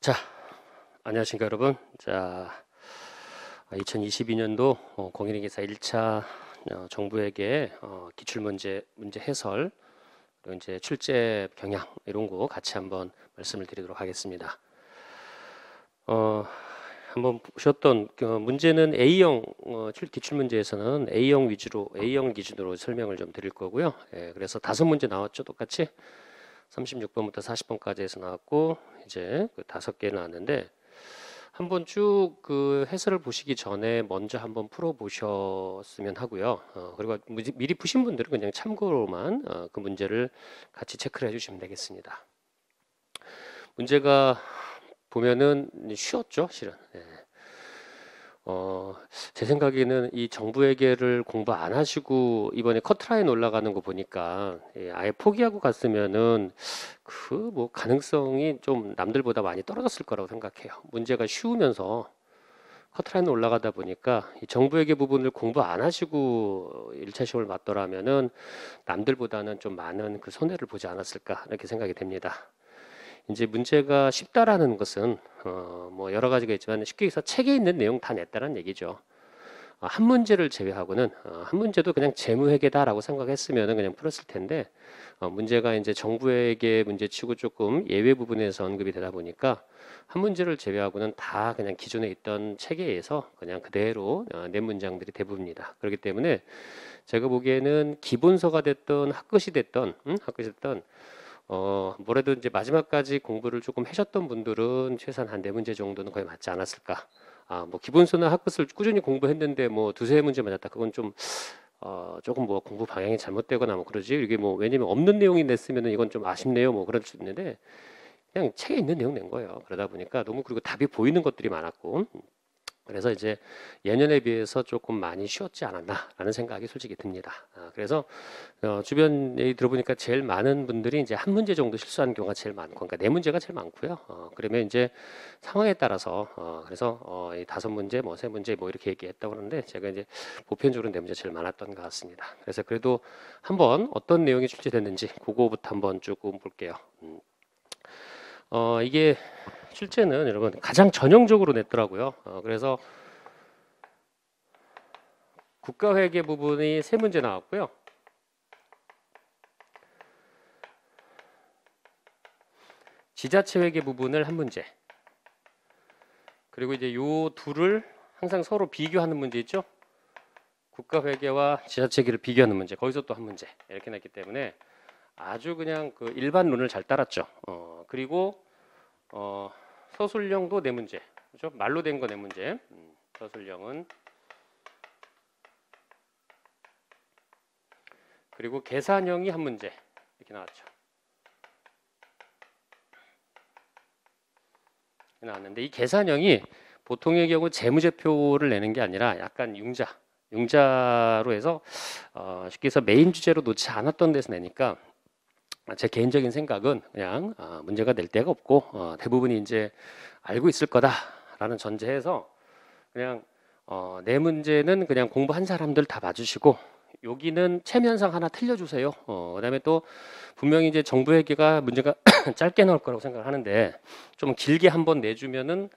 자, 안녕하십니까 여러분. 2022년도 공인중개사 1차 정부에게 기출문제 해설 그리고 이제 출제 경향 이런 거 같이 한번 말씀을 드리도록 하겠습니다. 한번 보셨던 문제는 A형 기출문제에서는 A형 기준으로 설명을 좀 드릴 거고요. 그래서 5문제 나왔죠, 똑같이. 36번부터 40번까지 해서 나왔고 이제 그 5개 나왔는데 한번 쭉 그 해설을 보시기 전에 먼저 한번 풀어 보셨으면 하고요. 그리고 미리 푸신 분들은 그냥 참고로만 그 문제를 같이 체크를 해주시면 되겠습니다. 문제가 보면은 쉬웠죠, 실은. 제 생각에는 이 정부회계를 공부 안 하시고 이번에 커트라인 올라가는 거 보니까 아예 포기하고 갔으면은 그 뭐 가능성이 좀 남들보다 많이 떨어졌을 거라고 생각해요. 문제가 쉬우면서 커트라인 올라가다 보니까 이 정부회계 부분을 공부 안 하시고 1차 시험을 맞더라면은 남들보다는 좀 많은 그 손해를 보지 않았을까 이렇게 생각이 됩니다. 이제 문제가 쉽다라는 것은 뭐 여러 가지가 있지만 쉽게 해서 책에 있는 내용 다 냈다는 얘기죠. 한 문제를 제외하고는 한 문제도 그냥 재무회계다라고 생각했으면 그냥 풀었을 텐데 문제가 이제 정부회계 문제치고 조금 예외 부분에서 언급이 되다 보니까 한 문제를 제외하고는 다 그냥 기존에 있던 체계에 의해서 그냥 그대로 낸 문장들이 대부분입니다. 그렇기 때문에 제가 보기에는 기본서가 됐던 학것이 됐던 뭐래도 이제 마지막까지 공부를 조금 하셨던 분들은 최소한 한 4문제 정도는 거의 맞지 않았을까. 뭐 기본서나 학것을 꾸준히 공부했는데 뭐 2-3문제 맞았다. 그건 좀 조금 뭐 공부 방향이 잘못되거나 뭐 그러지. 이게 뭐 왜냐면 없는 내용이 냈으면은 이건 좀 아쉽네요. 뭐 그럴 수 있는데 그냥 책에 있는 내용 낸 거예요. 그러다 보니까 너무 그리고 답이 보이는 것들이 많았고 그래서 이제 예년에 비해서 조금 많이 쉬웠지 않았나라는 생각이 솔직히 듭니다. 그래서 주변 얘기 들어보니까 제일 많은 분들이 이제 한 문제 정도 실수하는 경우가 제일 많고, 그러니까 4문제가 제일 많고요. 그러면 이제 상황에 따라서 그래서 이 5문제, 뭐 3문제 뭐 이렇게 얘기했다고 하는데 제가 이제 보편적으로 4문제 제일 많았던 것 같습니다. 그래서 그래도 한번 어떤 내용이 출제됐는지 그거부터 한번 조금 볼게요. 이게 실제는 여러분 가장 전형적으로 냈더라고요. 그래서 국가회계 부분이 3문제 나왔고요. 지자체 회계 부분을 1문제. 그리고 이제 요 둘을 항상 서로 비교하는 문제 있죠. 국가회계와 지자체 회계를 비교하는 문제. 거기서 또 1문제. 이렇게 냈기 때문에 아주 그냥 그 일반론을 잘 따랐죠. 그리고 서술형도 4문제. 그렇죠? 말로 된 거 4문제. 서술형은 그리고 계산형이 1문제. 이렇게 나왔죠. 나왔는데 이 계산형이 보통의 경우 재무제표를 내는 게 아니라 약간 융자로 해서 쉽게 해서 메인 주제로 놓지 않았던 데서 내니까 제 개인적인 생각은 그냥 문제가 될 데가 없고 대부분이 이제 알고 있을 거다라는 전제해서 그냥 4문제는 그냥 공부한 사람들 다 봐주시고 여기는 체면상 하나 틀려주세요. 그다음에 또 분명히 이제 정부회계가 문제가 짧게 나올 거라고 생각을 하는데 좀 길게 한번 내주면은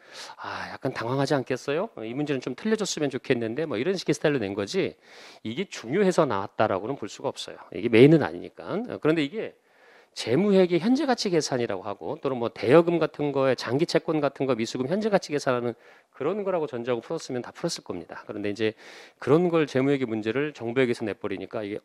약간 당황하지 않겠어요? 이 문제는 좀 틀려줬으면 좋겠는데 뭐 이런 식의 스타일로 낸 거지 이게 중요해서 나왔다라고는 볼 수가 없어요. 이게 메인은 아니니까. 그런데 이게 재무회계 현재가치 계산이라고 하고 또는 뭐 대여금 같은 거에 장기 채권 같은 거 미수금 현재가치 계산하는 그런 거라고 전제하고 풀었으면 다 풀었을 겁니다. 그런데 이제 그런 걸 재무회계 문제를 정부회계에서 내버리니까 이게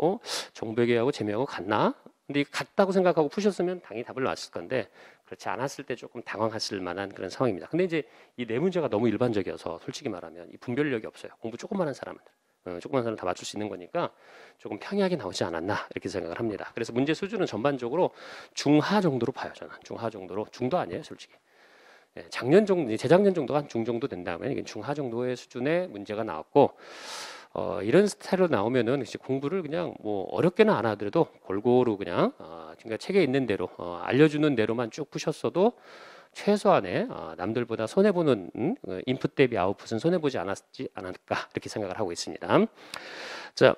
정부회계하고 재무하고 같나? 근데 같다고 생각하고 푸셨으면 당연히 답을 나왔을 건데 그렇지 않았을 때 조금 당황하실 만한 그런 상황입니다. 근데 이제 이 4문제가 너무 일반적이어서 솔직히 말하면 이 분별력이 없어요. 공부 조금만 한 사람은. 조그만 사람 다 맞출 수 있는 거니까 조금 평이하게 나오지 않았나 이렇게 생각을 합니다. 그래서 문제 수준은 전반적으로 중하 정도로 봐요. 저는 중하 정도로 중도 아니에요, 솔직히. 재작년 정도가 한 중 정도 된다면 이게 중하 정도의 수준의 문제가 나왔고 이런 스타일로 나오면은 공부를 그냥 뭐 어렵게는 안 하더라도 골고루 그냥 그러니까 책에 있는 대로 알려주는 대로만 쭉 푸셨어도 최소한의 남들보다 손해보는 인풋 대비 아웃풋은 손해보지 않았지 않을까 이렇게 생각을 하고 있습니다. 자,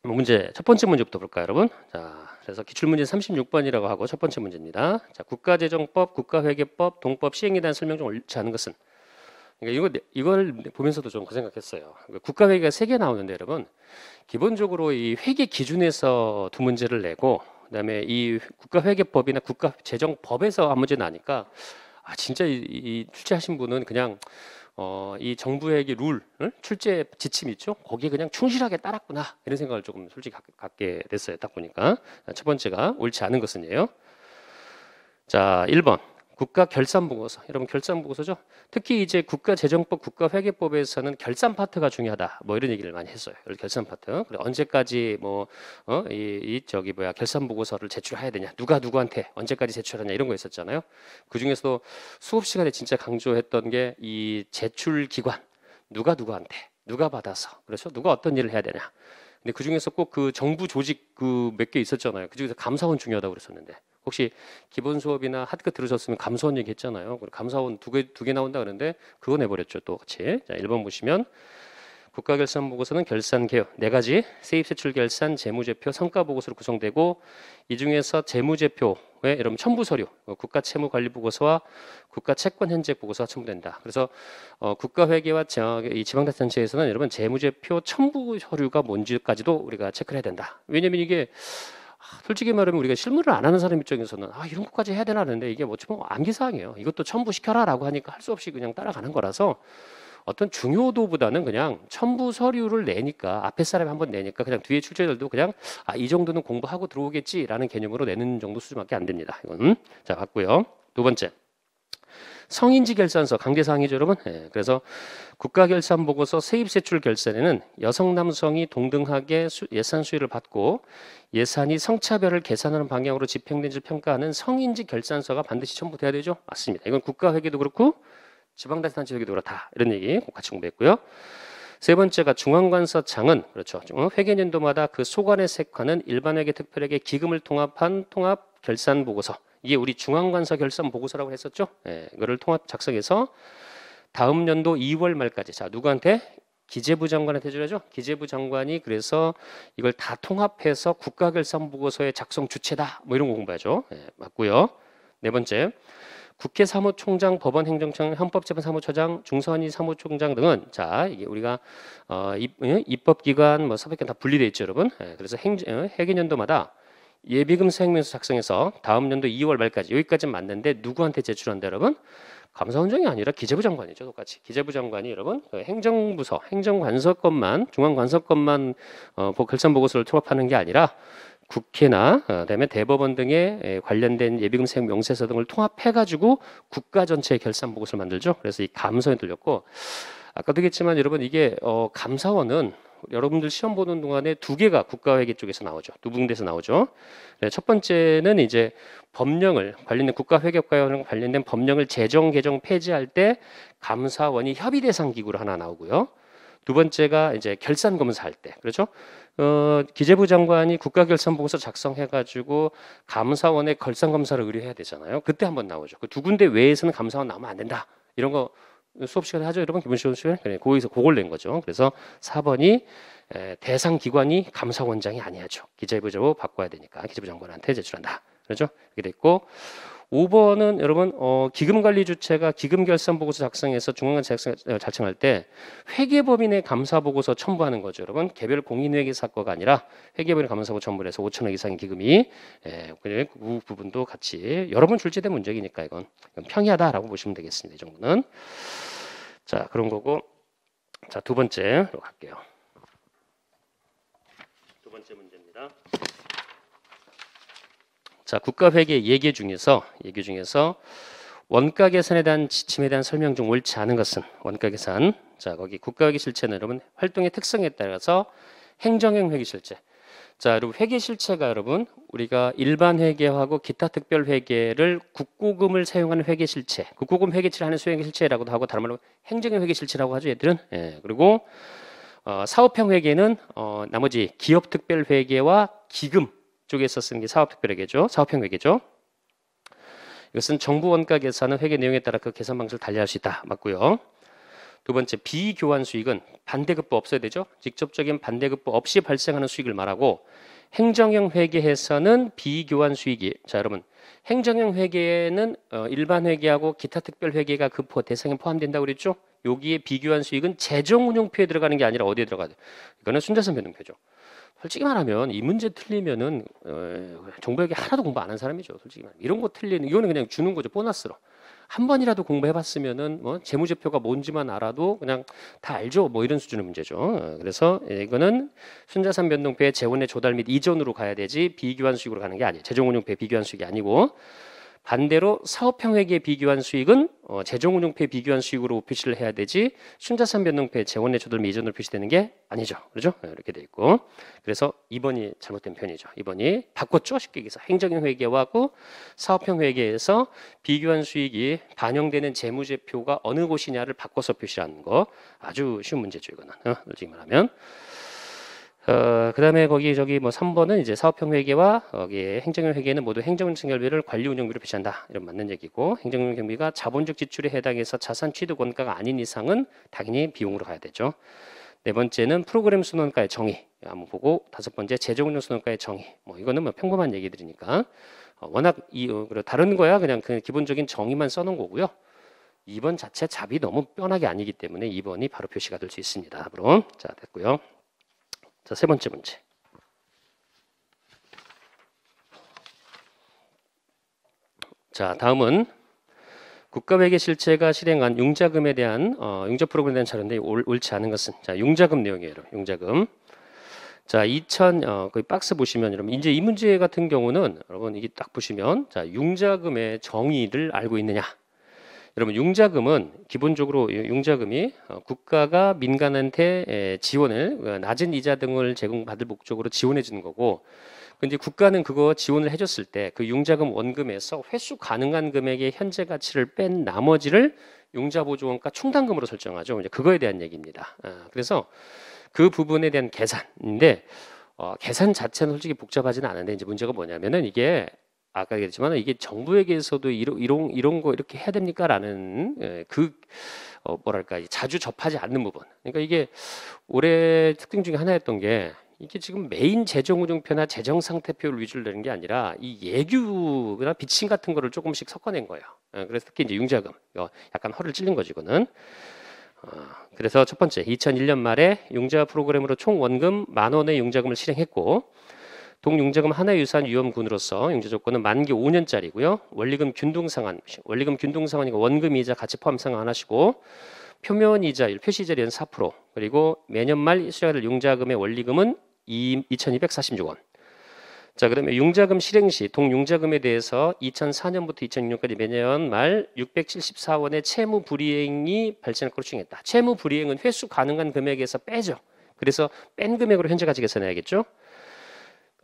문제 첫 번째 문제부터 볼까요, 여러분? 자, 그래서 기출문제 36번이라고 하고 첫 번째 문제입니다. 자, 국가재정법, 국가회계법, 동법 시행에 대한 설명 중 옳지 않은 것은. 그러니까 이걸 보면서도 좀 그 생각했어요. 국가회계가 3개 나오는데 여러분, 기본적으로 이 회계 기준에서 두 문제를 내고, 그다음에 이 국가회계법이나 국가재정법에서 한 문제 나니까 진짜 이 출제하신 분은 그냥 이 정부회계 룰, 출제 지침 있죠? 거기에 그냥 충실하게 따랐구나 이런 생각을 조금 솔직히 갖게 됐어요. 딱 보니까 첫 번째가 옳지 않은 것은요. 자, 1번 국가결산보고서. 여러분 결산보고서죠. 특히 이제 국가재정법, 국가회계법에서는 결산 파트가 중요하다. 뭐 이런 얘기를 많이 했어요. 결산 파트. 그래 언제까지 결산보고서를 제출해야 되냐? 누가 누구한테 언제까지 제출하냐 이런 거 있었잖아요. 그 중에서도 수업 시간에 진짜 강조했던 게 이 제출 기관. 누가 누구한테, 누가 받아서, 그렇죠? 누가 어떤 일을 해야 되냐. 근데 그 중에서 꼭 그 정부 조직 그 몇 개 있었잖아요. 그 중에서 감사원 중요하다고 그랬었는데. 혹시 기본 수업이나 하드컷 들으셨으면 감사원 얘기 했잖아요. 감사원 두 개 나온다 그러는데 그거 내버렸죠. 또 같이. 자, 1번 보시면 국가결산보고서는 결산 개요. 4가지 세입세출 결산, 재무제표, 성과보고서로 구성되고 이 중에서 재무제표에 여러분 첨부서류, 국가채무관리보고서와 국가채권현재보고서가 첨부된다. 그래서 국가회계와 이 지방자치단체에서는 여러분 재무제표 첨부 서류가 뭔지까지도 우리가 체크를 해야 된다. 왜냐면 이게 솔직히 말하면 우리가 실무를 안 하는 사람 입장에서는 이런 것까지 해야 되나 하는데 이게 뭐 암기사항이에요. 이것도 첨부시켜라라고 하니까 할 수 없이 그냥 따라가는 거라서 어떤 중요도보다는 그냥 첨부 서류를 내니까 앞에 사람이 한번 내니까 그냥 뒤에 출제자들도 그냥 이 정도는 공부하고 들어오겠지라는 개념으로 내는 정도 수준밖에 안 됩니다. 이건 자 봤고요. 두 번째 성인지 결산서 강제사항이죠, 여러분. 그래서 국가결산보고서 세입세출 결산에는 여성 남성이 동등하게 예산 수혜를 받고 예산이 성차별을 계산하는 방향으로 집행된지 평가하는 성인지 결산서가 반드시 첨부돼야 되죠. 맞습니다. 이건 국가회계도 그렇고 지방자치단체 회계도 그렇다. 이런 얘기 꼭 같이 공부했고요. 세 번째가 중앙관서장은 그렇죠. 회계년도마다 그 소관에 색하는 일반회계, 특별회계 기금을 통합한 통합 결산 보고서. 이게 우리 중앙관서 결산 보고서라고 했었죠. 이거를 통합 작성해서 다음 연도 2월 말까지. 자, 누구한테? 기재부 장관한테 줘야죠. 기재부 장관이 그래서 이걸 다 통합해서 국가결산보고서의 작성 주체다. 뭐 이런 거 공부하죠. 맞고요. 네 번째. 국회 사무총장, 법원행정청, 헌법재판사무처장, 중선위 사무총장 등은 자 이게 우리가 입법기관, 사법기관 다 분리돼 있죠, 여러분. 그래서 회계년도마다 예비금 사용명서 작성해서 다음 연도 2월 말까지 여기까지 맞는데 누구한테 제출한다, 여러분? 감사원장이 아니라 기재부 장관이죠, 똑같이. 기재부 장관이 여러분 행정부서, 행정관서권만, 중앙관서권만 결산보고서를 통합하는 게 아니라 국회나 그다음에 대법원 등에 관련된 예비금 사용 명세서 등을 통합해가지고 국가 전체의 결산 보고서를 만들죠. 그래서 이 감사원이 들렸고 아까도 얘기했지만 여러분 이게 감사원은 여러분들 시험 보는 동안에 2개가 국가회계 쪽에서 나오죠. 두 군데에서 나오죠. 첫 번째는 이제 법령을 관련된 국가회계법과 관련된 법령을 제정 개정 폐지할 때 감사원이 협의 대상 기구로 하나 나오고요. 두 번째가 이제 결산 검사할 때 그렇죠. 기재부 장관이 국가결산보고서 작성해가지고 감사원의 결산 검사를 의뢰해야 되잖아요. 그때 한번 나오죠. 그 두 군데 외에서는 감사원 나오면 안 된다. 이런 거 수업 시간에 하죠, 여러분. 기본 시험 시간에 거기서 그걸 낸 거죠. 그래서 4번이 대상 기관이 감사원장이 아니야죠. 기재부로 바꿔야 되니까 기재부 장관한테 제출한다. 그렇죠? 이렇게 됐고. 5번은 여러분 기금관리 주체가 기금결산보고서 작성해서 중앙관 작성할 때 회계법인의 감사보고서 첨부하는 거죠, 여러분. 개별 공인회계 사건가 아니라 회계법인 감사보고 첨부를 해서 5천억 이상의 기금이 그 부분도 같이 여러 번 출제된 문제이니까 이건 평이하다라고 보시면 되겠습니다. 이 정도는. 자, 그런 거고. 자, 두 번째로 갈게요. 두 번째 문제입니다. 자, 국가회계 예계 중에서 원가 계산에 대한 지침에 대한 설명 중 옳지 않은 것은 원가 계산. 자, 거기 국가회계 실체는 여러분 활동의 특성에 따라서 행정형 회계 실체. 자, 여러분 회계 실체가 여러분 우리가 일반 회계하고 기타 특별 회계를 국고금을 사용하는 회계 실체, 국고금 회계치를 하는 수행 실체라고도 하고 다른 말로 행정형 회계 실체라고 하죠, 얘들은. 그리고 사업형 회계는 나머지 기업 특별 회계와 기금 쪽에서 쓰는 게 사업특별회계죠. 사업형 회계죠. 이것은 정부 원가 계산은 회계 내용에 따라 그 계산 방식을 달리할 수 있다. 맞고요. 두 번째 비교환 수익은 반대급부 없어야 되죠. 직접적인 반대급부 없이 발생하는 수익을 말하고 행정형 회계에서는 비교환 수익이 자 여러분 행정형 회계에는 일반 회계하고 기타 특별 회계가 그 대상에 포함된다고 그랬죠. 여기에 비교환 수익은 재정운용표에 들어가는 게 아니라 어디에 들어가요? 이거는 순자산 변동표죠. 솔직히 말하면 이 문제 틀리면은 정보회계 하나도 공부 안 한 사람이죠. 솔직히 말하면 이런 거 틀리는 이거는 그냥 주는 거죠. 보너스로. 한 번이라도 공부해봤으면은 뭐 재무제표가 뭔지만 알아도 그냥 다 알죠. 뭐 이런 수준의 문제죠. 그래서 이거는 순자산 변동표의 재원의 조달 및 이전으로 가야 되지 비교환 수익으로 가는 게 아니에요. 재정운용표의 비교환 수익이 아니고 반대로 사업형 회계의 비교환 수익은 재정운용표의 비교환 수익으로 표시를 해야 되지 순자산 변동표의 재원의 조달 및 이전으로 표시되는 게 아니죠. 그렇죠? 이렇게 돼 있고 그래서 2번이 잘못된 편이죠. 2번이 바꿨죠. 쉽게 얘기해서 행정형 회계하고 사업형 회계에서 비교환 수익이 반영되는 재무제표가 어느 곳이냐를 바꿔서 표시하는 거 아주 쉬운 문제죠. 이거는 솔직히 말하면 그다음에 거기 저기 뭐 3번은 이제 사업형 회계와 거기에 행정형 회계는 모두 행정 증결비를 관리 운영비로 표시한다. 이런 맞는 얘기고 행정형 경비가 자본적 지출에 해당해서 자산 취득 원가가 아닌 이상은 당연히 비용으로 가야 되죠. 네 번째는 프로그램 순원가의 정의 한번 보고 다섯 번째 재정운용 순원가의 정의 뭐 이거는 뭐 평범한 얘기들이니까 워낙 그리고 다른 거야 그냥 그 기본적인 정의만 써놓은 거고요. 2번 자체 답이 너무 뻔하게 아니기 때문에 2번이 바로 표시가 될 수 있습니다. 답으로 자 됐고요. 자, 세 번째 문제. 자, 다음은 국가회계 실체가 실행한 융자금에 대한 융자 프로그램에 대한 자료인데 옳지 않은 것은 자, 융자금 내용이에요. 융자금. 자, 거기 박스 보시면 여러분 이제 이 문제 같은 경우는 여러분 이게 딱 보시면 자, 융자금의 정의를 알고 있느냐? 여러분 융자금은 기본적으로 융자금이 국가가 민간한테 지원을 낮은 이자 등을 제공받을 목적으로 지원해 주는 거고 근데 국가는 그거 지원을 해줬을 때 그 융자금 원금에서 회수 가능한 금액의 현재 가치를 뺀 나머지를 융자보조원가 충당금으로 설정하죠. 이제 그거에 대한 얘기입니다. 그래서 그 부분에 대한 계산인데 계산 자체는 솔직히 복잡하지는 않은데 이제 문제가 뭐냐면은 이게 아까 얘기했지만 이게 정부에게서도 이런 거 이렇게 해야 됩니까라는 뭐랄까 자주 접하지 않는 부분. 그러니까 이게 올해 특징 중에 하나였던 게 이게 지금 메인 재정운용표나 재정상태표를 위주로 내는 게 아니라 이 예규나 비칭 같은 거를 조금씩 섞어낸 거예요. 그래서 특히 이제 융자금 약간 허를 찔린 거지 이거는. 그래서 첫 번째 2001년 말에 융자 프로그램으로 총 원금 10,000원의 융자금을 실행했고 동융자금 하나의 유산 위험군으로서 융자 조건은 만기 5년짜리고요. 원리금 균등상환이고 원금 이자 같이 포함 상환하시고 표면 이자율 표시이자율은 4% 그리고 매년 말 수령해야 될 융자금의 원리금은 2,246원. 자, 그러면 융자금 실행 시 동융자금에 대해서 2004년부터 2006년까지 매년 말 674원의 채무 불이행이 발생할 것으로 추정했다. 채무 불이행은 회수 가능한 금액에서 빼죠. 그래서 뺀 금액으로 현재 가치 계산해야겠죠.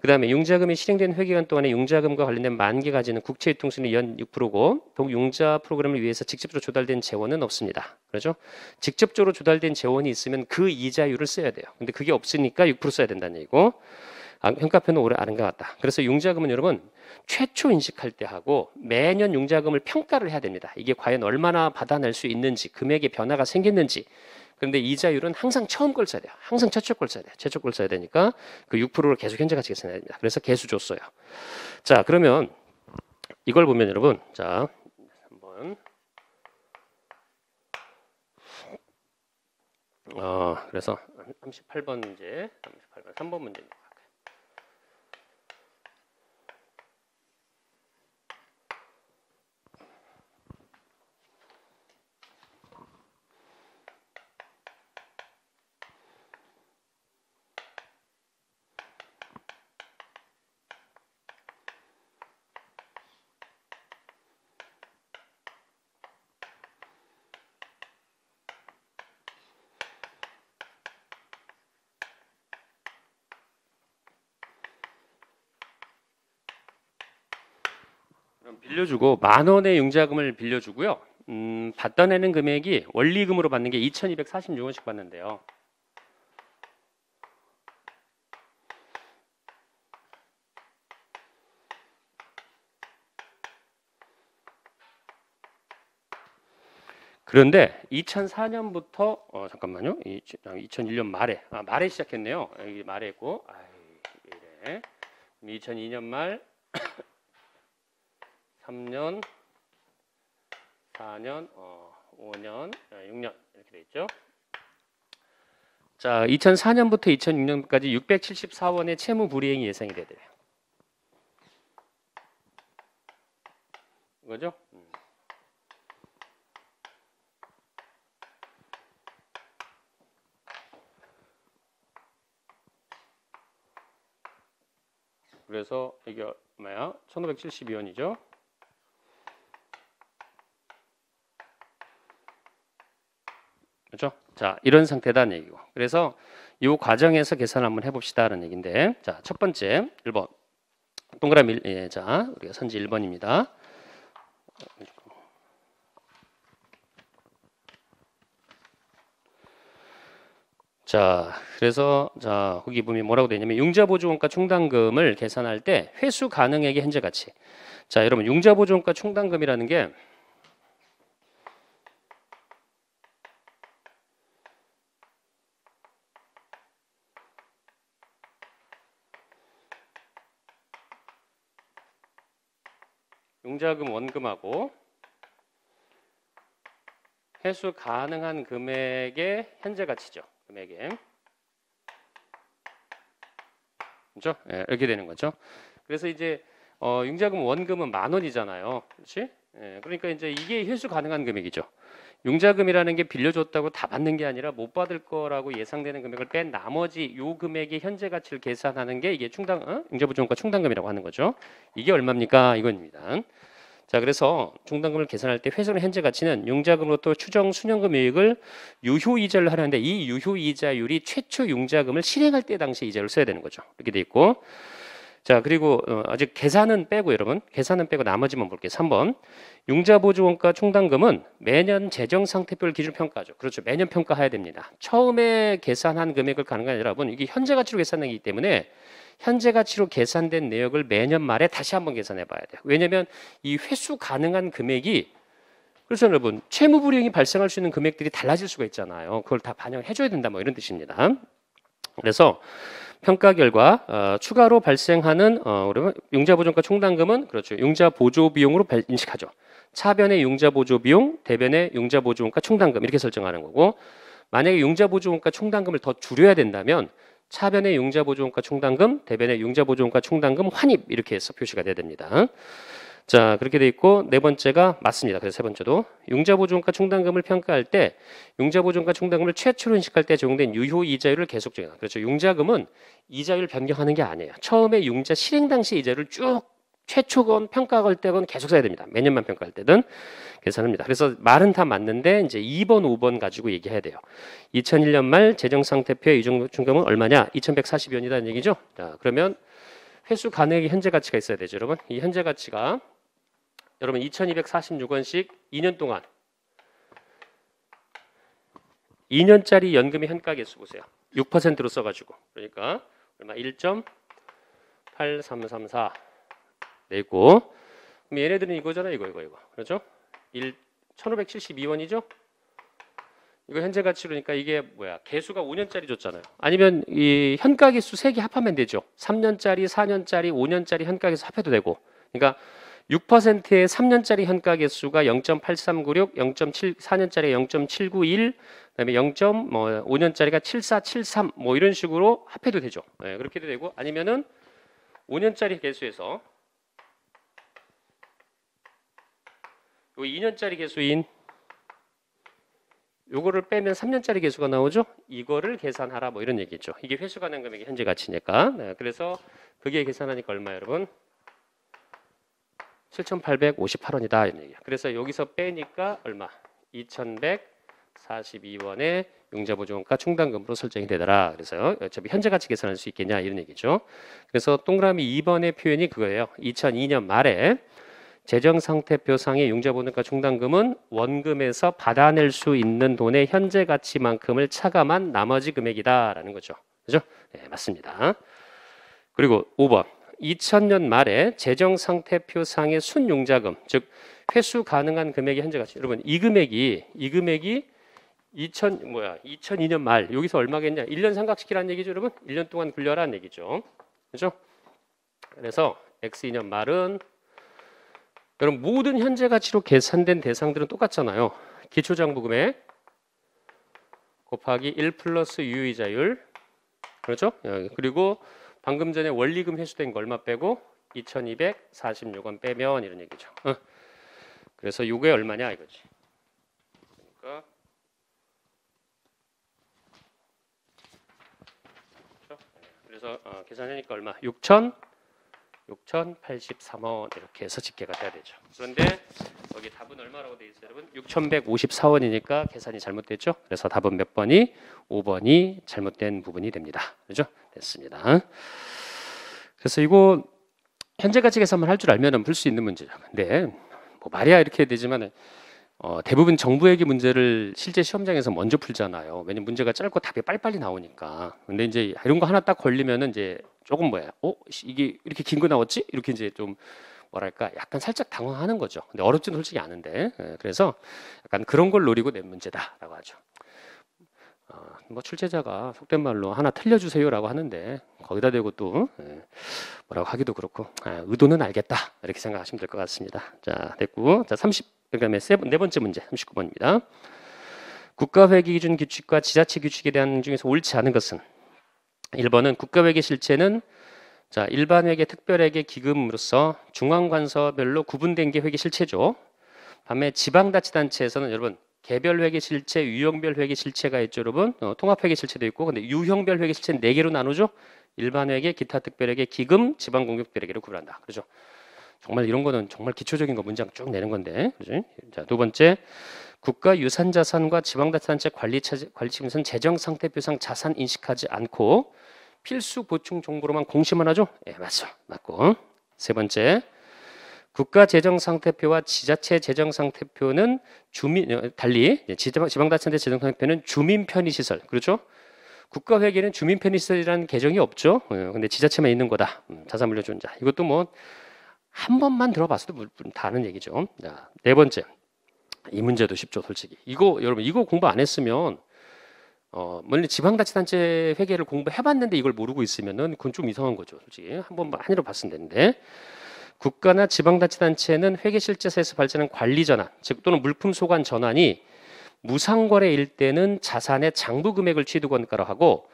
그 다음에 융자금이 실행된 회계기간 동안에 융자금과 관련된 만기 가지는 국채 유통수익률이 연 6%고 동융자 프로그램을 위해서 직접적으로 조달된 재원은 없습니다. 그렇죠? 직접적으로 조달된 재원이 있으면 그 이자율을 써야 돼요. 근데 그게 없으니까 6% 써야 된다는 얘기고 평가표는 올해 아는 것 같다. 그래서 융자금은 여러분 최초 인식할 때 하고 매년 융자금을 평가를 해야 됩니다. 이게 과연 얼마나 받아낼 수 있는지 금액의 변화가 생겼는지 그런데 이자율은 항상 처음 걸 써야 돼요. 항상 최초 걸 써야 돼요. 최초 걸 써야 되니까 그 6%를 계속 현재 가치 계산해야 됩니다. 그래서 계수 줬어요. 자, 그러면 이걸 보면 여러분, 자, 한번 그래서 38번 문제, 38번 3번 문제입니다. 빌려주고 10,000원의 융자금을 빌려주고요. 받다 내는 금액이 원리금으로 받는 게 2,246원씩 받는데요. 그런데 2004년부터 잠깐만요. 2001년 말에 시작했네요. 여기 말에 있고, 이래. 2002년 말, 3년, 4년, 5년, 6년 이렇게 돼 있죠. 자, 2004년부터 2006년까지 674원의 채무 불이행이 예상이 돼요. 이거죠? 그래서 이게 얼마야? 1572원이죠. 그렇죠? 자, 이런 상태다는 얘기고. 그래서 이 과정에서 계산 한번 해봅시다라는 얘기인데, 자, 첫 번째 1번 동그라미 자, 우리가 선지 1번입니다. 자, 그래서 자, 거기 보면 뭐라고 되냐면 융자보조원가 충당금을 계산할 때 회수 가능액의 현재 가치. 자, 여러분 융자보조원가 충당금이라는 게 융자금 원금하고 회수 가능한 금액의 현재 가치죠. 금액에. 그렇죠? 예, 이렇게 되는 거죠. 그래서 이제 융자금 원금은 10,000원이잖아요. 그렇지? 예, 그러니까 이제 이게 회수 가능한 금액이죠. 융자금이라는 게 빌려줬다고 다 받는 게 아니라 못 받을 거라고 예상되는 금액을 뺀 나머지 요 금액의 현재 가치를 계산하는 게 이게 융자보조원가 충당금이라고 하는 거죠. 이게 얼마입니까? 이겁니다. 자, 그래서 충당금을 계산할 때 회수는 현재 가치는 융자금으로부터 추정 수령금 이익을 유효이자를 하려는데 이 유효이자율이 최초 융자금을 실행할 때 당시 이자를 써야 되는 거죠. 이렇게 돼 있고, 자, 그리고 아직 계산은 빼고 여러분 계산은 빼고 나머지만 볼게요. 3번 융자보조원가 충당금은 매년 재정상태표를 기준 평가하죠. 그렇죠. 매년 평가해야 됩니다. 처음에 계산한 금액을 가는 게 아니라 여러분 이게 현재 가치로 계산하기 때문에 현재 가치로 계산된 내역을 매년 말에 다시 한번 계산해 봐야 돼요. 왜냐하면 이 회수 가능한 금액이 그래서 여러분 채무불이행이 발생할 수 있는 금액들이 달라질 수가 있잖아요. 그걸 다 반영해 줘야 된다 뭐 이런 뜻입니다. 그래서 평가 결과 추가로 발생하는 융자보조원가 충당금은 그렇죠. 융자보조 비용으로 인식하죠. 차변의 융자보조 비용, 대변의 융자보조원가 충당금 이렇게 설정하는 거고, 만약에 융자보조원가 충당금을 더 줄여야 된다면 차변의 융자보조원가 충당금, 대변의 융자보조원가 충당금 환입 이렇게 해서 표시가 돼야 됩니다. 자, 그렇게 돼 있고 네 번째가 맞습니다. 그래서 세 번째도 융자보조원가 충당금을 평가할 때 융자보조원가 충당금을 최초로 인식할 때 적용된 유효이자율을 계속 적용합니다. 그렇죠. 융자금은 이자율 변경하는 게 아니에요. 처음에 융자 실행 당시 이자율을 쭉 최초건 평가할 때건 계속 써야 됩니다. 매년만 평가할 때든 계산합니다. 그래서 말은 다 맞는데 이제 2번, 5번 가지고 얘기해야 돼요. 2001년 말 재정상태표의 유증금은 얼마냐? 2,140원이라는 얘기죠. 자, 그러면 회수 가능액의 현재 가치가 있어야 되죠, 여러분. 이 현재 가치가 여러분 2,246원씩 2년 동안 2년짜리 연금의 현가 개수 보세요. 6%로 써가지고 그러니까 얼마 1.8334 내고 그럼 얘네들은 이거잖아 이거 그렇죠? 1,572원이죠? 이거 현재 가치로니까 이게 뭐야? 개수가 5년짜리 줬잖아요. 아니면 이 현가 개수 3개 합하면 되죠. 3년짜리, 4년짜리, 5년짜리 현가 개수 합해도 되고. 그러니까 6%의 3년짜리 현가 개수가 0.8396, 4년짜리 0.791, 그다음에 5년짜리가 7473 뭐 이런 식으로 합해도 되죠. 네, 그렇게도 되고 아니면은 5년짜리 개수에서 요 2년짜리 개수인 요거를 빼면 3년짜리 개수가 나오죠. 이거를 계산하라 뭐 이런 얘기죠. 이게 회수 가능 금액의 현재 가치니까. 네, 그래서 그게 계산하니까 얼마 여러분? 7,858원이다 이런 얘기야. 그래서 여기서 빼니까 얼마? 2,142원의 융자보조원가 충당금으로 설정이 되더라. 그래서 어차피 현재 가치 계산할 수 있겠냐 이런 얘기죠. 그래서 동그라미 2번의 표현이 그거예요. 2002년 말에 재정상태표상의 융자보조원가 충당금은 원금에서 받아낼 수 있는 돈의 현재 가치만큼을 차감한 나머지 금액이다라는 거죠. 그죠? 네, 맞습니다. 그리고 5번 2000년 말에 재정상태표상의 순융자금, 즉 회수 가능한 금액이 현재 가치. 여러분 이 금액이 2002년 말 여기서 얼마겠냐? 1년 삼각시키라는 얘기죠, 여러분. 1년 동안 굴려라는 얘기죠. 그렇죠? 그래서 X2년 말은 여러분 모든 현재 가치로 계산된 대상들은 똑같잖아요. 기초장부금액 곱하기 1 플러스 유효이자율. 그렇죠? 그리고 방금 전에 원리금 회수된 거 얼마 빼고 2246원 빼면 이런 얘기죠. 그래서 이게 얼마냐 이거지. 그러니까 그래서 계산하니까 얼마? 6,083원 이렇게 해서 집계가 돼야 되죠. 그런데 여기 답은 얼마라고 돼 있어요, 여러분? 6,154원이니까 계산이 잘못됐죠. 그래서 답은 몇 번이? 5번이 잘못된 부분이 됩니다. 그렇죠? 됐습니다. 그래서 이거 현재 가치 계산만 할 줄 알면 풀 수 있는 문제죠. 근데 뭐 말이야 이렇게 되지만 대부분 정부회계 문제를 실제 시험장에서 먼저 풀잖아요. 왜냐면 문제가 짧고 답이 빨리빨리 나오니까. 근데 이제 이런 거 하나 딱 걸리면은 이제 조금 뭐야? 이게 이렇게 긴 거 나왔지? 이렇게 이제 좀 뭐랄까 약간 살짝 당황하는 거죠. 근데 어렵지는 솔직히 않은데. 그래서 약간 그런 걸 노리고 낸 문제다라고 하죠. 뭐 출제자가 속된 말로 하나 틀려주세요라고 하는데 거기다 대고 또 뭐라고 하기도 그렇고 의도는 알겠다 이렇게 생각하시면 될 것 같습니다. 자 됐고 자 30. 그다음에 네 번째 문제 39번입니다. 국가회계 기준 규칙과 지자체 규칙에 대한 중에서 옳지 않은 것은 1번은 국가회계 실체는 자 일반회계, 특별회계, 기금으로서 중앙관서별로 구분된 게 회계 실체죠. 반면에 지방자치단체에서는 여러분 개별 회계 실체, 유형별 회계 실체가 있죠, 여러분. 통합회계 실체도 있고, 근데 유형별 회계 실체는 4개로 나누죠. 일반회계, 기타 특별회계, 기금, 지방공격별회계로 구분한다. 그렇죠? 정말 이런 거는 정말 기초적인 거 문장 쭉 내는 건데, 그렇죠? 자, 두 번째, 국가유산자산과 지방자치단체 관리책임서는 재정상태표상 자산 인식하지 않고 필수 보충 정보로만 공시만 하죠. 예, 맞죠, 맞고. 세 번째. 국가재정상태표와 지자체 재정상태표는 달리 지방자치단체 재정상태표는 주민편의시설 그렇죠? 국가회계는 주민편의시설이라는 개정이 없죠. 근데 지자체만 있는 거다. 자산물려준자 이것도 뭐 한 번만 들어봤어도 다 아는 얘기죠. 자, 네 번째 이 문제도 쉽죠, 솔직히. 이거 여러분 이거 공부 안 했으면 물론 지방자치단체 회계를 공부해봤는데 이걸 모르고 있으면은 그건 좀 이상한 거죠, 솔직히. 한 번만 한이로 봤으면 되는데. 국가나 지방자치단체는 회계실제사에서 발생하는 관리전환, 즉 또는 물품 소관 전환이 무상거래일 때는 자산의 장부금액을 취득원가로 하고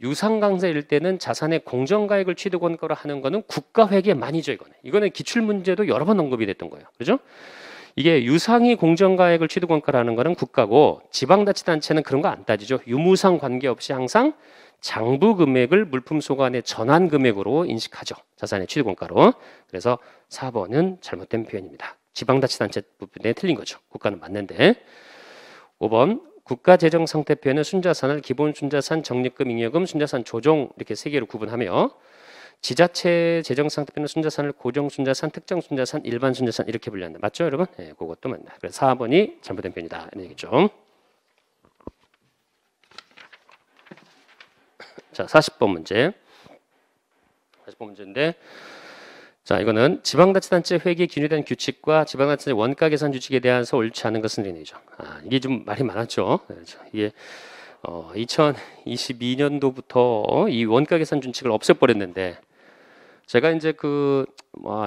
유상강세일 때는 자산의 공정가액을 취득원가로 하는 거는 국가회계만이죠. 이거는 기출문제도 여러 번 언급이 됐던 거예요. 그렇죠? 이게 유상이 공정가액을 취득원가로 하는 거는 국가고 지방자치단체는 그런 거 안 따지죠. 유무상 관계없이 항상 장부 금액을 물품 소관의 전환 금액으로 인식하죠. 자산의 취득원가로. 그래서 4번은 잘못된 표현입니다. 지방자치단체 부분에 틀린 거죠. 국가는 맞는데. 5번 국가재정상태표에는 순자산을 기본 순자산, 적립금, 잉여금, 순자산 조정 이렇게 3개로 구분하며 지자체 재정상태표는 순자산을 고정 순자산, 특정 순자산, 일반 순자산 이렇게 분류한다. 맞죠, 여러분? 네, 그것도 맞다. 그래서 4번이 잘못된 표현이다. 이런 얘기죠. 자, 40번 문제. 40번 문제인데, 자, 이거는 지방자치단체 회계 기준에 대한 규칙과 지방자치단체 원가 계산 규칙에 대해서 옳지 않은 것은 이죠. 이게 좀 말이 많았죠. 이게 2022년도부터 이 원가 계산 규칙을 없애버렸는데, 제가 이제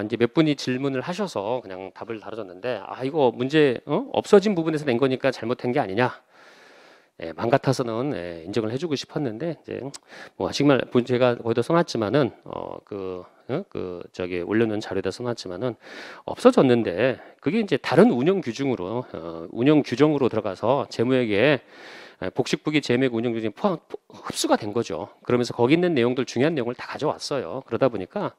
이제 몇 분이 질문을 하셔서 그냥 답을 다뤄줬는데, 이거 문제 없어진 부분에서 낸 거니까 잘못한 게 아니냐. 예, 맘 같아서는 인정을 해주고 싶었는데 이제 뭐 정말 제가 거기다 써놨지만은 올려놓은 자료에다 써놨지만은 없어졌는데 그게 이제 다른 운영 규정으로 들어가서 재무회계에 복식부기 재무회계 운영 규정에 흡수가 된 거죠. 그러면서 거기 있는 내용들 중요한 내용을 다 가져왔어요. 그러다 보니까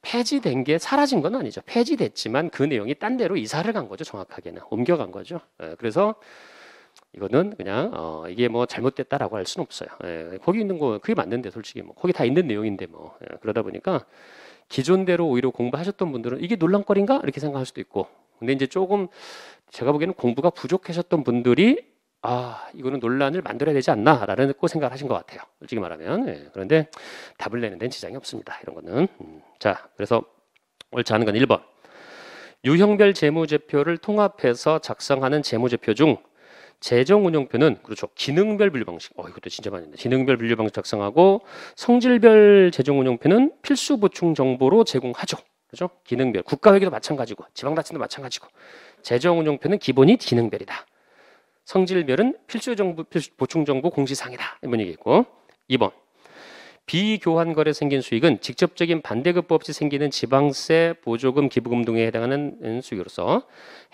폐지된 게 사라진 건 아니죠. 폐지됐지만 그 내용이 딴 데로 이사를 간 거죠. 정확하게는 옮겨간 거죠. 그래서 이거는 그냥 이게 뭐 잘못됐다라고 할 수는 없어요. 거기 있는 거 그게 맞는데 솔직히 뭐 거기 다 있는 내용인데 뭐 그러다 보니까 기존대로 오히려 공부하셨던 분들은 이게 논란거리인가 이렇게 생각할 수도 있고 근데 이제 조금 제가 보기에는 공부가 부족하셨던 분들이 이거는 논란을 만들어야 되지 않나라는 생각을 하신 것 같아요. 솔직히 말하면 그런데 답을 내는 데는 지장이 없습니다. 이런 거는 자 그래서 옳지 않은 건 1번 유형별 재무제표를 통합해서 작성하는 재무제표 중 재정운용표는 그렇죠. 기능별 분류 방식. 이것도 진짜 많이 있네. 기능별 분류 방식 작성하고 성질별 재정운용표는 필수 보충 정보로 제공하죠. 그렇죠? 기능별. 국가회계도 마찬가지고 지방자치도 마찬가지고 재정운용표는 기본이 기능별이다. 성질별은 필수 보충 정보 공시사항이다. 이런 얘기고. 2번. 비교환 거래 생긴 수익은 직접적인 반대급부 없이 생기는 지방세, 보조금, 기부금 등에 해당하는 수익으로서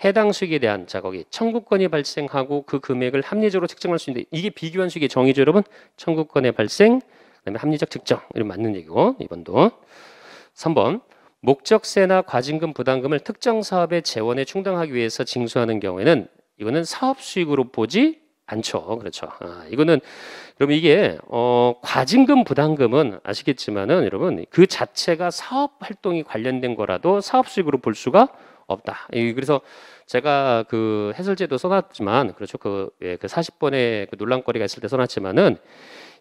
해당 수익에 대한 거기 청구권이 발생하고 그 금액을 합리적으로 측정할 수 있는데 이게 비교환 수익의 정의죠, 여러분. 청구권의 발생, 그다음에 합리적 측정. 이런 맞는 얘기고. 2번도. 3번. 목적세나 과징금, 부담금을 특정 사업의 재원에 충당하기 위해서 징수하는 경우에는 이거는 사업 수익으로 보지 않죠. 그렇죠. 이거는 그럼 이게 과징금 부담금은 아시겠지만은 여러분 그 자체가 사업 활동이 관련된 거라도 사업 수익으로 볼 수가 없다. 그래서 제가 그 해설제도 써놨지만 그렇죠. 그 40번의 그 논란거리가 있을 때 써놨지만은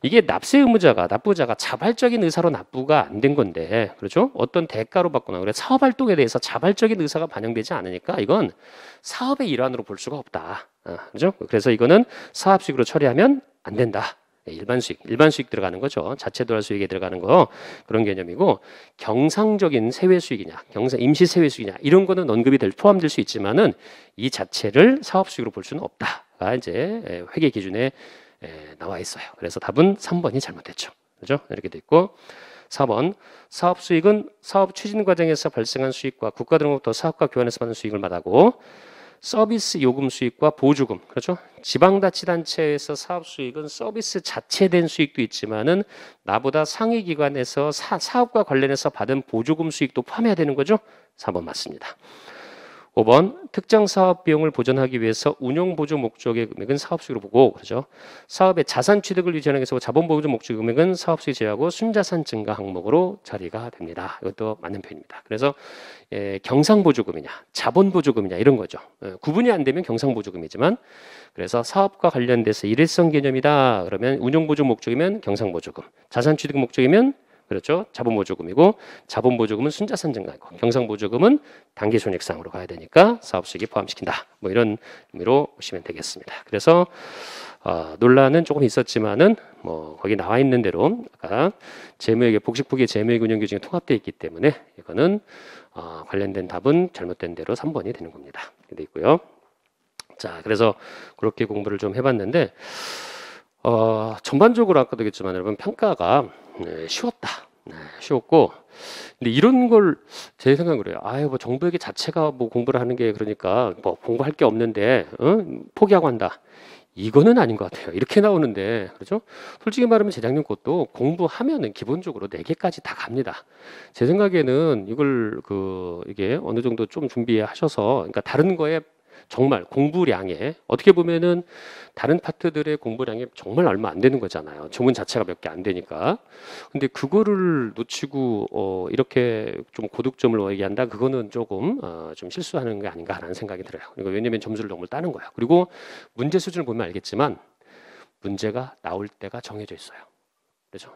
이게 납세 의무자가 납부자가 자발적인 의사로 납부가 안 된 건데 그렇죠? 어떤 대가로 받거나 그래 사업 활동에 대해서 자발적인 의사가 반영되지 않으니까 이건 사업의 일환으로 볼 수가 없다. 그렇죠? 그래서 이거는 사업수익으로 처리하면 안 된다. 일반 수익 들어가는 거죠. 자체 도달 수익에 들어가는 거 그런 개념이고 경상적인 세외 수익이냐, 임시 세외 수익이냐 이런 거는 언급이 포함될 수 있지만은 이 자체를 사업 수익으로 볼 수는 없다가 이제 회계 기준에 나와 있어요. 그래서 답은 3번이 잘못됐죠. 그렇죠? 이렇게 돼 있고 4번 사업 수익은 사업 추진 과정에서 발생한 수익과 국가 등으로부터 사업과 교환해서 받는 수익을 말하고 서비스 요금 수익과 보조금 그렇죠? 지방자치단체에서 사업 수익은 서비스 자체된 수익도 있지만은 나보다 상위 기관에서 사업과 관련해서 받은 보조금 수익도 포함해야 되는 거죠? 4번 맞습니다. 5번 특정 사업 비용을 보전하기 위해서 운용 보조 목적의 금액은 사업 수익으로 보고 그렇죠. 사업의 자산 취득을 유지하기 위해서 자본 보조 목적의 금액은 사업 수익 제외하고 순자산 증가 항목으로 처리가 됩니다. 이것도 맞는 표현입니다. 그래서 경상 보조금이냐, 자본 보조금이냐 이런 거죠. 구분이 안 되면 경상 보조금이지만 그래서 사업과 관련돼서 일회성 개념이다. 그러면 운용 보조 목적이면 경상 보조금, 자산 취득 목적이면 그렇죠. 자본보조금이고 자본보조금은 순자산 증가이고 경상보조금은 단기손익상으로 가야 되니까 사업수익이 포함시킨다. 뭐 이런 의미로 보시면 되겠습니다. 그래서 논란은 조금 있었지만은 뭐 거기 나와 있는 대로 아까 재무회계 복식부계 재무회계 운영 규정이 통합되어 있기 때문에 이거는 관련된 답은 잘못된 대로 3번이 되는 겁니다. 이렇게 돼 있고요. 자, 그래서 그렇게 공부를 좀 해봤는데 전반적으로 아까도 얘기했지만 여러분 평가가 쉬웠다. 쉬웠고 근데 이런 걸 제 생각은 그래요. 뭐 정부에게 자체가 뭐 공부를 하는 게 그러니까 뭐 공부할 게 없는데 포기하고 한다. 이거는 아닌 것 같아요. 이렇게 나오는데 그렇죠? 솔직히 말하면 재작년 것도 공부하면은 기본적으로 4개까지 다 갑니다. 제 생각에는 이걸 이게 어느 정도 좀 준비하셔서 그러니까 다른 거에 정말 공부량에 어떻게 보면은 다른 파트들의 공부량이 정말 얼마 안 되는 거잖아요. 조문 자체가 몇 개 안 되니까. 근데 그거를 놓치고 이렇게 좀 고득점을 얘기한다. 그거는 조금 좀 실수하는 게 아닌가라는 생각이 들어요. 그리고 왜냐면 점수를 너무 따는 거야. 그리고 문제 수준을 보면 알겠지만 문제가 나올 때가 정해져 있어요. 그렇죠?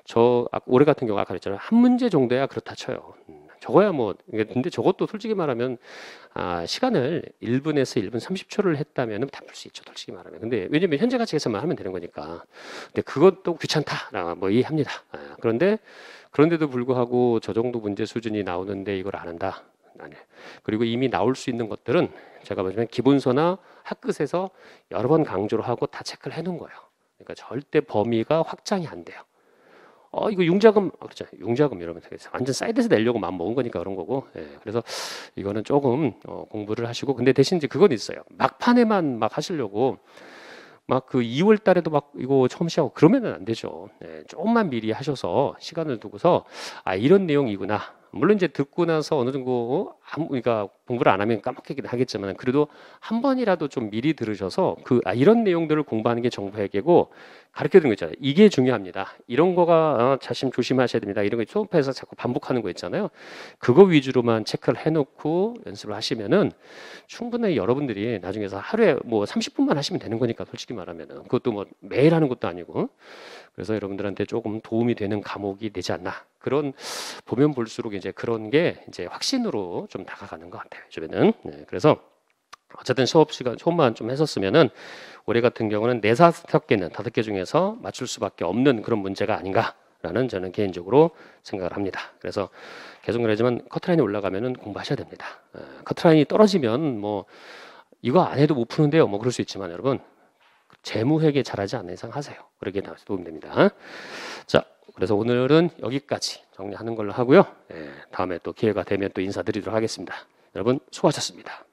저 올해 같은 경우 아까 그랬잖아요. 한 문제 정도야 그렇다 쳐요. 적어야 뭐 근데 저것도 솔직히 말하면 시간을 1분에서 1분 30초를 했다면 다 풀 수 있죠. 솔직히 말하면. 근데 왜냐면 현재 가치에서만 하면 되는 거니까. 근데 그것도 귀찮다. 뭐 이해합니다. 그런데도 불구하고 저 정도 문제 수준이 나오는데 이걸 안 한다. 아니에요. 그리고 이미 나올 수 있는 것들은 제가 보시면 기본서나 학끝에서 여러 번 강조를 하고 다 체크를 해놓은 거예요. 그러니까 절대 범위가 확장이 안 돼요. 이거 융자금 그렇죠. 융자금 여러분 완전 사이드에서 내려고 마음 먹은 거니까 그런 거고. 그래서 이거는 조금 공부를 하시고 근데 대신 이제 그건 있어요. 막판에만 막 하시려고 막 2월 달에도 막 이거 처음 시작하고 그러면은 안 되죠. 조금만 미리 하셔서 시간을 두고서 이런 내용이구나. 물론 이제 듣고 나서 어느 정도 그러니까 공부를 안 하면 까먹긴 하겠지만 그래도 한 번이라도 좀 미리 들으셔서 이런 내용들을 공부하는 게 정보회계고 가르쳐 드는 거 있잖아요. 이게 중요합니다. 이런 거가 자신 조심하셔야 됩니다. 이런 거 수업에서 자꾸 반복하는 거 있잖아요. 그거 위주로만 체크를 해놓고 연습을 하시면은 충분히 여러분들이 나중에서 하루에 뭐 30분만 하시면 되는 거니까 솔직히 말하면은 그것도 뭐 매일 하는 것도 아니고 그래서 여러분들한테 조금 도움이 되는 과목이 되지 않나. 그런 보면 볼수록 이제 그런 게 이제 확신으로 좀 다가가는 것 같아요. 요즘에는. 네, 그래서 어쨌든 수업만 좀 했었으면은 올해 같은 경우는 4-5개는 5개 중에서 맞출 수밖에 없는 그런 문제가 아닌가라는 저는 개인적으로 생각을 합니다. 그래서 계속 그러지만 커트라인이 올라가면은 공부하셔야 됩니다. 커트라인이 떨어지면 뭐 이거 안 해도 못 푸는데요. 뭐 그럴 수 있지만 여러분 재무회계 잘하지 않는 이상 하세요. 그러게 도움이 됩니다. 자, 그래서 오늘은 여기까지 정리하는 걸로 하고요. 다음에 또 기회가 되면 또 인사드리도록 하겠습니다. 여러분 수고하셨습니다.